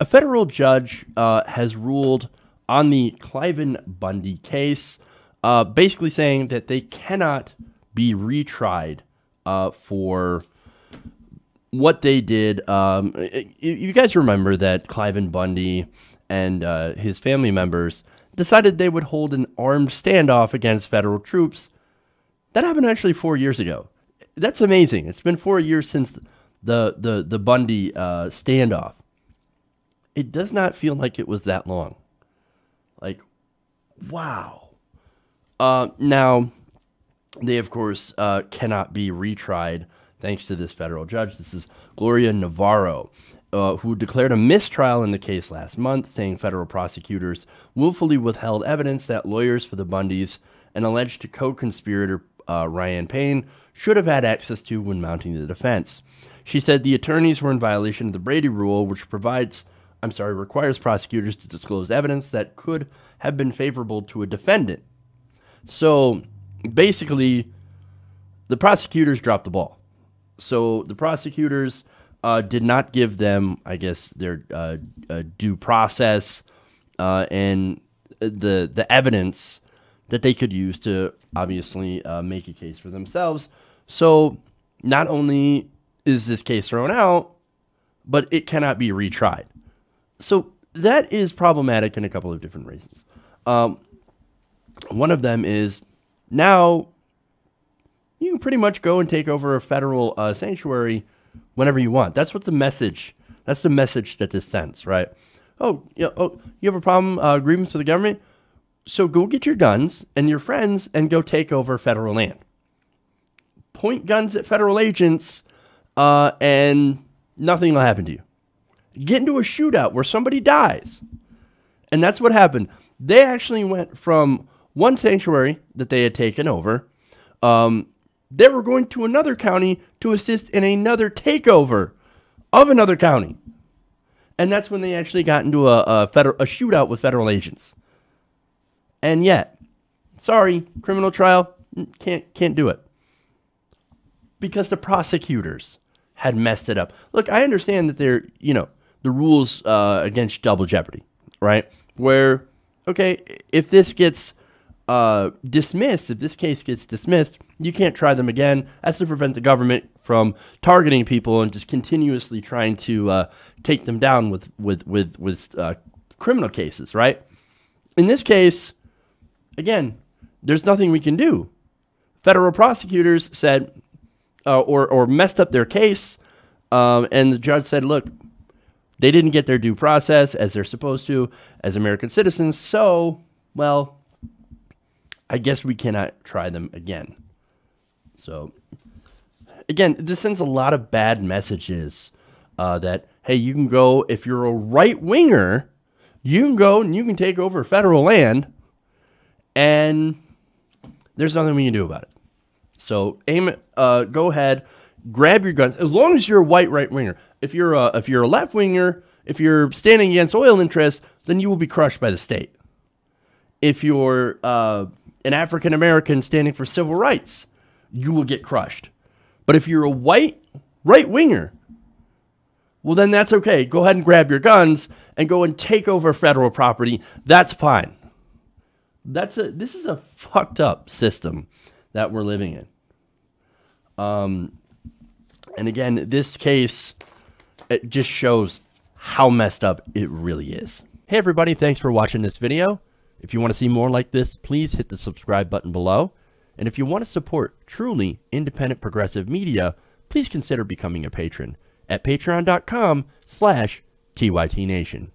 A federal judge has ruled on the Cliven Bundy case, basically saying that they cannot be retried for what they did. You guys remember that Cliven Bundy and his family members decided they would hold an armed standoff against federal troops. That happened actually 4 years ago. That's amazing. It's been 4 years since the Bundy standoff. It does not feel like it was that long. Like, wow. Now, they, of course, cannot be retried thanks to this federal judge. This is Gloria Navarro, who declared a mistrial in the case last month, saying federal prosecutors willfully withheld evidence that lawyers for the Bundys and alleged co-conspirator Ryan Payne should have had access to when mounting the defense. She said the attorneys were in violation of the Brady rule, which requires prosecutors to disclose evidence that could have been favorable to a defendant. So basically, the prosecutors dropped the ball. So the prosecutors did not give them, I guess, their due process and the evidence that they could use to obviously make a case for themselves. So not only is this case thrown out, but it cannot be retried. So that is problematic in a couple of different reasons. One of them is now you can pretty much go and take over a federal sanctuary whenever you want. That's what the message. That's the message that this sends, right? You have a problem, grievance with the government? So go get your guns and your friends and go take over federal land. Point guns at federal agents, and nothing will happen to you. Get into a shootout where somebody dies. And that's what happened. They actually went from one sanctuary that they had taken over. They were going to another county to assist in another takeover of another county. And that's when they actually got into a shootout with federal agents. And yet, sorry, criminal trial, can't do it. Because the prosecutors had messed it up. Look, I understand that they're, the rules against double jeopardy, right? Where, okay, if this gets dismissed, if this case gets dismissed, you can't try them again. That's to prevent the government from targeting people and just continuously trying to take them down with criminal cases, right? In this case, again, there's nothing we can do. Federal prosecutors said, or messed up their case, and the judge said, look, they didn't get their due process as they're supposed to as American citizens, so, well, I guess we cannot try them again. So, again, this sends a lot of bad messages that, hey, you can go, if you're a right-winger, you can go and you can take over federal land, and there's nothing we can do about it. So go ahead, grab your guns. As long as you're a white right-winger. If you're a left-winger, if you're standing against oil interests, then you will be crushed by the state. If you're an African-American standing for civil rights, you will get crushed. But if you're a white right-winger, well, then that's okay. Go ahead and grab your guns and go and take over federal property. That's fine. This is a fucked up system that we're living in. And again, this case, it just shows how messed up it really is. Hey everybody, thanks for watching this video. If you want to see more like this, please hit the subscribe button below. And if you want to support truly independent progressive media, please consider becoming a patron at patreon.com/TYTNation.